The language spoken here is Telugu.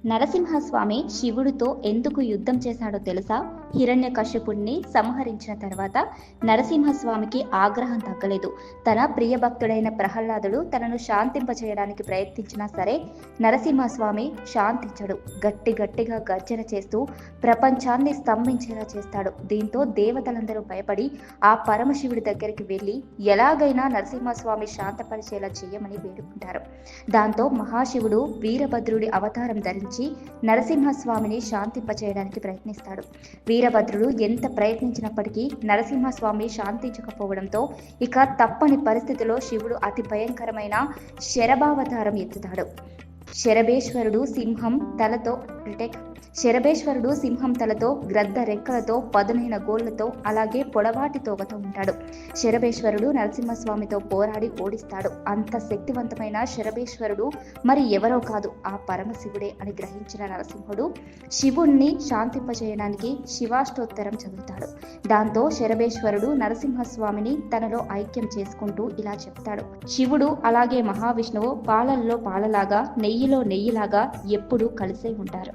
నరసింహస్వామి శివుడితో ఎందుకు యుద్ధం చేశాడో తెలుసా? హిరణ్యకశ్యపుణ్ణి సంహరించిన తర్వాత నరసింహస్వామికి ఆగ్రహం తగ్గలేదు. తన ప్రియభక్తుడైన ప్రహ్లాదుడు తనను శాంతింపచేయడానికి ప్రయత్నించినా సరే నరసింహస్వామి శాంతించడు. గట్టిగా గర్జన చేస్తూ ప్రపంచాన్ని స్తంభించేలా చేస్తాడు. దీంతో దేవతలందరూ భయపడి ఆ పరమశివుడి దగ్గరికి వెళ్ళి ఎలాగైనా నరసింహస్వామి శాంతపరిచేలా చేయమని వేడుకుంటారు. దాంతో మహాశివుడు వీరభద్రుడి అవతారం ధరించి నరసింహస్వామిని శాంతింపచేయడానికి ప్రయత్నిస్తాడు. వీరభద్రుడు ఎంత ప్రయత్నించినప్పటికీ నరసింహస్వామి శాంతించకపోవడంతో ఇక తప్పని పరిస్థితిలో శివుడు అతి భయంకరమైన శరభావతారం ఎత్తుతాడు. శరభేశ్వరుడు సింహం తలతో గ్రద్ద రెక్కలతో పదునైన గోళ్లతో అలాగే పొడవాటి తోగతో ఉంటాడు. శరభేశ్వరుడు నరసింహస్వామితో పోరాడి ఓడిస్తాడు. అంత శక్తివంతమైన శరభేశ్వరుడు మరి ఎవరో కాదు, ఆ పరమశివుడే అని గ్రహించిన నరసింహుడు శివుణ్ణి శాంతింపజేయడానికి శివాష్టోత్తరం చదువుతాడు. దాంతో శరభేశ్వరుడు నరసింహస్వామిని తనలో ఐక్యం చేసుకుంటూ ఇలా చెప్తాడు: శివుడు అలాగే మహావిష్ణువు పాలల్లో పాలలాగా నెయ్యిలో నెయ్యిలాగా ఎప్పుడూ కలిసే ఉంటారు.